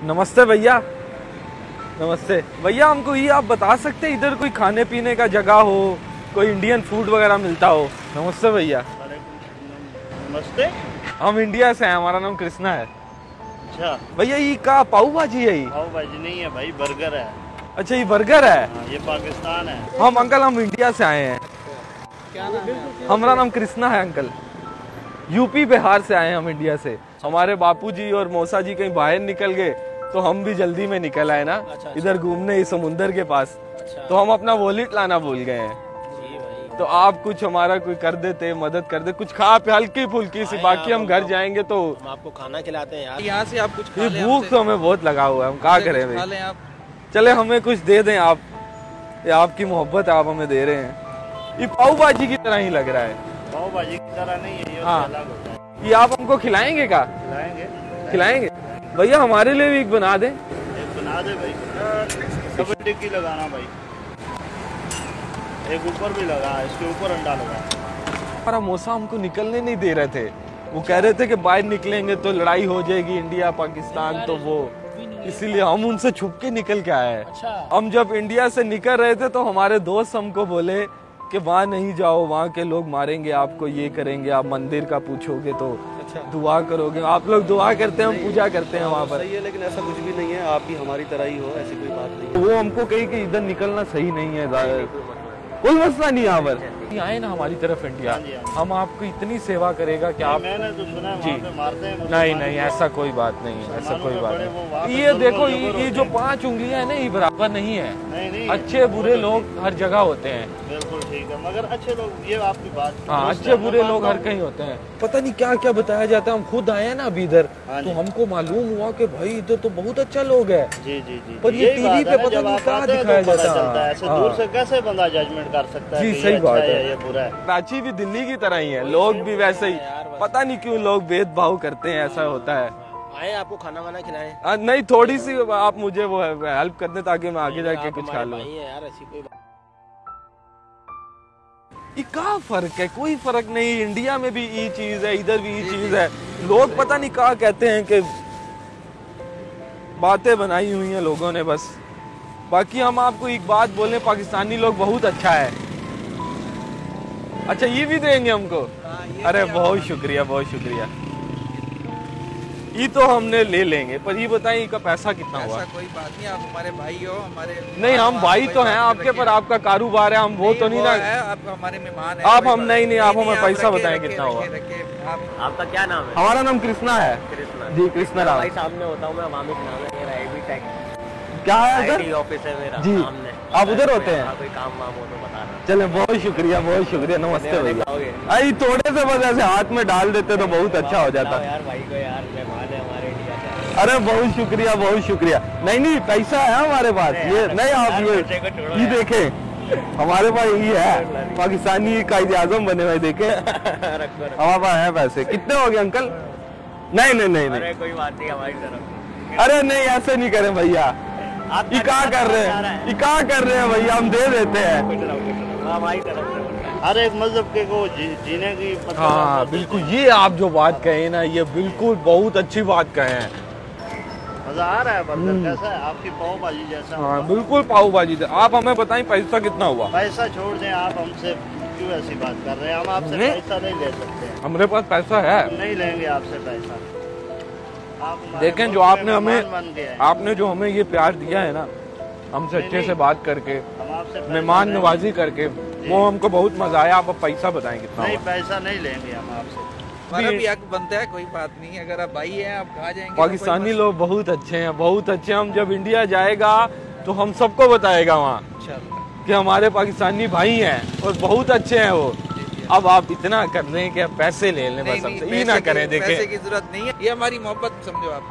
नमस्ते भैया। नमस्ते भैया, हमको ये आप बता सकते हैं इधर कोई खाने पीने का जगह हो, कोई इंडियन फूड वगैरह मिलता हो? नमस्ते भैया। नमस्ते। हम इंडिया से हैं, हमारा नाम कृष्णा है। अच्छा भैया, ये का पाव भाजी है? पाव भाजी नहीं है भाई, बर्गर है। अच्छा, ये बर्गर है। ये पाकिस्तान है। हम अंकल, हम इंडिया से आए हैं। क्या नाम है? हमारा नाम कृष्णा है अंकल। यूपी बिहार से आए हैं हम, इंडिया से। हमारे बापूजी और मौसा जी कहीं बाहर निकल गए तो हम भी जल्दी में निकल आए ना। इधर घूमने इस समुंदर के पास। तो हम अपना वॉलेट लाना भूल गए हैं। तो आप कुछ हमारा कोई कर देते, मदद कर दे, कुछ खा पे हल्की फुल्की सी। बाकी हम घर जाएंगे तो हम आपको खाना खिलाते हैं यार। यहाँ से आप कुछ खा ये लें, भूख तो हमें बहुत लगा हुआ है, हम क्या करें खा भाई। लें आप। चले हमें कुछ दे दें आप, ये आपकी मोहब्बत आप हमें दे रहे हैं। ये पाव भाजी की तरह ही लग रहा है। पाव भाजी की तरह नहीं है, ये हाँ। अलग होता है। ये आप हमको खिलाएंगे क्या? खिलाएंगे भैया, हमारे लिए भी एक बना दें। एक बना दे भाई। डबल टिक्की लगाना भाई, एक ऊपर भी लगा, इसके ऊपर अंडा लगा। हमारा मौसा हमको निकलने नहीं दे रहे थे। वो कह रहे थे कि बाहर निकलेंगे तो लड़ाई हो जाएगी इंडिया पाकिस्तान, तो वो इसीलिए हम उनसे छुप के निकल के आए। हम जब इंडिया से निकल रहे थे तो हमारे दोस्त हमको बोले कि वहाँ नहीं जाओ, वहाँ के लोग मारेंगे आपको, ये करेंगे, आप मंदिर का पूछोगे तो दुआ करोगे। आप लोग दुआ करते हैं, हम पूजा करते हैं वहाँ पर। सही है, लेकिन ऐसा कुछ भी नहीं है। आप भी हमारी तरह ही हो, ऐसी कोई बात नहीं। वो हमको कही कि इधर निकलना सही नहीं है, कोई मसला नहीं। यहाँ पर आए ना हमारी तरफ इंडिया, हम आपको इतनी सेवा करेगा कि आप। मैंने तो सुना है जी। वहाँ पे मारते हैं। नहीं नहीं, ऐसा कोई बात नहीं है, ऐसा कोई बात नहीं। ये देखो, ये जो 5 उंगलियां है ना, ये बराबर नहीं है। नहीं, अच्छे बुरे लोग हर जगह होते हैं। बिल्कुल ठीक है, मगर अच्छे लोग, ये आपकी बात। हाँ, अच्छे बुरे लोग हर कहीं होते हैं। पता नहीं क्या क्या बताया जाता है। हम खुद आए हैं ना अभी इधर, तो हमको मालूम हुआ कि भाई इधर तो बहुत अच्छा लोग है। जी जी जी। पर ये टीवी पे पता नहीं क्या दिखाया जाता है। ऐसे दूर से कैसे बंदा जजमेंट कर सकता है? जी, सही बात है। ये बुरा है। कराची भी दिल्ली की तरह ही है, लोग भी वैसे ही। पता नहीं क्यों लोग भेदभाव करते हैं, ऐसा होता है। आए आपको खाना वाना खिलाएं। नहीं, थोड़ी सी आप मुझे वो हेल्प कर दें ताकि मैं आगे जाके कुछ खा लूं। यार ऐसी कोई बात। ये क्या फर्क है? कोई फर्क नहीं। इंडिया में भी ये चीज है, इधर भी ये चीज है। लोग पता नहीं क्या कहते हैं कि बातें बनाई हुई हैं लोगों ने बस। बाकी हम आपको एक बात बोलें, पाकिस्तानी लोग बहुत अच्छा है। अच्छा, ये भी देंगे हमको? अरे बहुत शुक्रिया, बहुत शुक्रिया। ये तो हमने ले लेंगे, पर ये बताइए का पैसा कितना हुआ? ऐसा कोई बात नहीं, आप हमारे भाई हो, हमारे। नहीं, हम भाई तो हैं आपके, पर आपका कारोबार है, हम वो तो नहीं ना। आप हमारे मेहमान हैं। आप हम नहीं, आप हमें पैसा बताएं कितना हुआ। आपका क्या नाम है? हमारा नाम कृष्णा है। कृष्णा जी, कृष्णा राव। भाई सामने होता हूँ मैं, अवामिक नाम है मेरा, IB टेक क्या है सर? IT ऑफिस है मेरा जी। सामने। आप उधर होते हैं? कोई काम वाम हो तो बता रहा। चले, बहुत शुक्रिया, बहुत शुक्रिया। नमस्ते भैया। आई थोड़े से बस ऐसे हाथ में डाल देते तो बहुत अच्छा हो जाता। यार भाई को, यार मेहमान है हमारे इंडिया से। अरे बहुत शुक्रिया, बहुत शुक्रिया। नहीं नहीं, पैसा है हमारे पास। ये नहीं, आप ये देखें, हमारे पास ये है, पाकिस्तानी कायदे आजम बने हुए, देखे हमारे पास है पैसे। कितने हो गए अंकल? नहीं नहीं नहीं नहीं, कोई बात नहीं हमारी तरफ। अरे नहीं, ऐसे नहीं करें भैया। ये क्या कर रहे हैं, ये क्या कर रहे हैं भैया? हम दे देते हैं। हमारी तरफ से हर एक मजहब के को जीने की। हाँ बिल्कुल, ये आप जो बात कहे ना, ये बिल्कुल बहुत अच्छी बात कहे हैं। मजा आ रहा है। बर्गर कैसा है? आपकी पाव भाजी जैसा। हाँ बिल्कुल, पाव भाजी। आप हमें बताएं पैसा कितना हुआ? पैसा छोड़ दें, आप हमसे क्यों ऐसी बात कर रहे हैं? हम आपसे पैसा नहीं ले सकते। हमारे पास पैसा है, नहीं लेंगे आपसे पैसा। देखें, जो आपने जो हमें ये प्यार दिया है ना, हमसे अच्छे से बात करके, मेहमान नवाजी करके, वो हमको बहुत मजा आया। आप पैसा बताएं कितना? नहीं, पैसा नहीं लेंगे हम आपसे। हमारा भी हक बनता है, कोई बात नहीं। अगर आप भाई हैं, आप खा जाएंगे। पाकिस्तानी लोग बहुत अच्छे हैं, बहुत अच्छे। हम जब इंडिया जाएगा तो हम सबको बताएगा वहाँ कि हमारे पाकिस्तानी भाई हैं और बहुत अच्छे हैं वो। अब आप इतना कर रहे हैं कि आप पैसे ले लें, बस हमसे ये ना करें। देखें, पैसे की जरूरत नहीं है, ये हमारी मोहब्बत समझो आप।